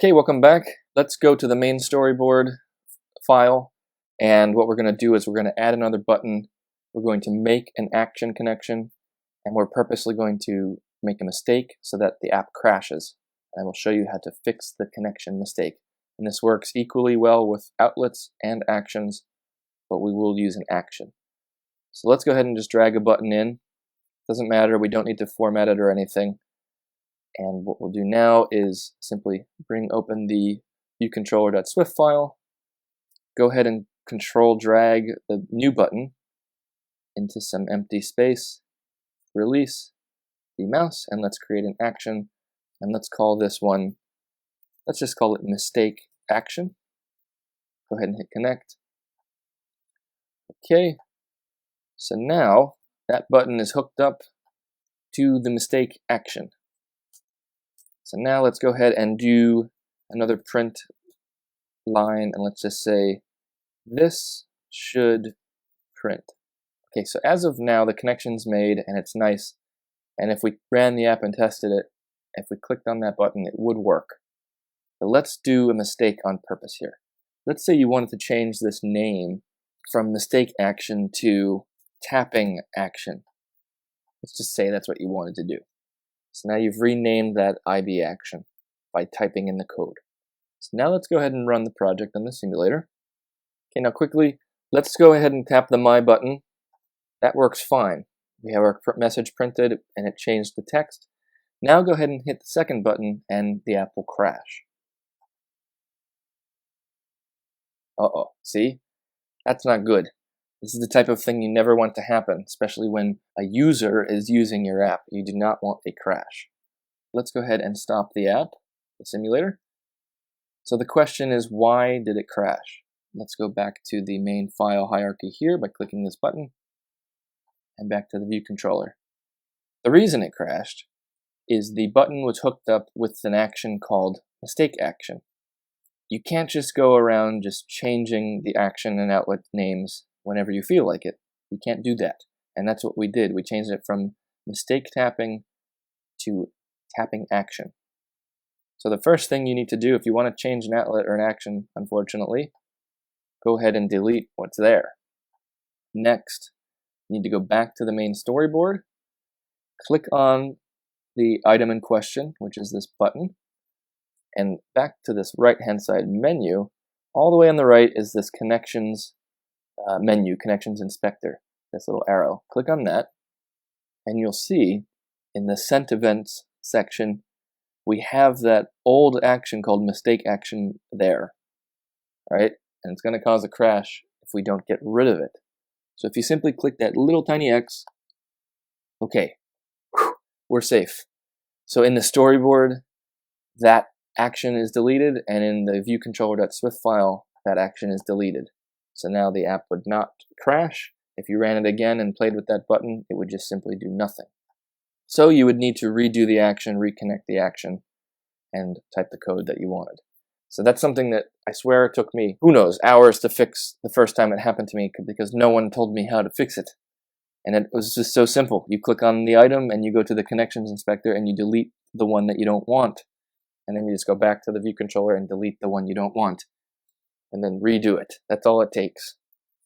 Okay, welcome back. Let's go to the main storyboard file, and what we're going to do is we're going to add another button. We're going to make an action connection, and we're purposely going to make a mistake so that the app crashes. And we'll show you how to fix the connection mistake. And this works equally well with outlets and actions, but we will use an action. So let's go ahead and just drag a button in. Doesn't matter, we don't need to format it or anything. And what we'll do now is simply bring open the viewcontroller.swift file, go ahead and control drag the new button into some empty space, release the mouse, and let's create an action. And let's call this one, let's just call it mistake action. Go ahead and hit connect. Okay, so now that button is hooked up to the mistake action. So now let's go ahead and do another print line, and let's just say this should print. Okay, so as of now the connection's made and it's nice, and if we ran the app and tested it, if we clicked on that button it would work. But let's do a mistake on purpose here. Let's say you wanted to change this name from mistake action to tapping action. Let's just say that's what you wanted to do. So now you've renamed that IB action by typing in the code. So now let's go ahead and run the project on the simulator. Okay, now quickly, let's go ahead and tap the My button. That works fine. We have our message printed and it changed the text. Now go ahead and hit the second button and the app will crash. Uh-oh, see? That's not good. This is the type of thing you never want to happen, especially when a user is using your app. You do not want a crash. Let's go ahead and stop the app, the simulator. So the question is, why did it crash? Let's go back to the main file hierarchy here by clicking this button, and back to the view controller. The reason it crashed is the button was hooked up with an action called mistake action. You can't just go around just changing the action and outlet names whenever you feel like it. You can't do that. And that's what we did. We changed it from mistake tapping to tapping action. So the first thing you need to do if you want to change an outlet or an action, unfortunately, go ahead and delete what's there. Next, you need to go back to the main storyboard, click on the item in question, which is this button, and back to this right-hand side menu. All the way on the right is this connections menu, Connections Inspector, this little arrow. Click on that, and you'll see in the Sent Events section, we have that old action called Mistake Action there, right? And it's going to cause a crash if we don't get rid of it. So if you simply click that little tiny X, okay, we're safe. So in the storyboard, that action is deleted, and in the viewcontroller.swift file, that action is deleted. So now the app would not crash. If you ran it again and played with that button, it would just simply do nothing. So you would need to redo the action, reconnect the action, and type the code that you wanted. So that's something that I swear it took me, who knows, hours to fix the first time it happened to me because no one told me how to fix it. And it was just so simple. You click on the item and you go to the Connections Inspector and you delete the one that you don't want. And then you just go back to the view controller and delete the one you don't want. And then redo it. That's all it takes.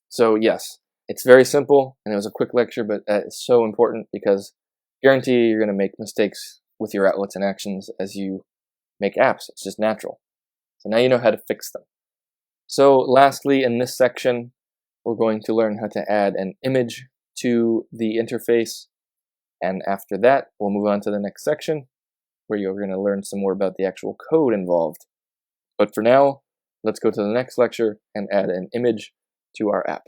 So yes, it's very simple, and it was a quick lecture, but it's so important because I guarantee you're going to make mistakes with your outlets and actions as you make apps. It's just natural. So now you know how to fix them. So lastly, in this section, we're going to learn how to add an image to the interface. And after that, we'll move on to the next section where you're going to learn some more about the actual code involved. But for now, let's go to the next lecture and add an image to our app.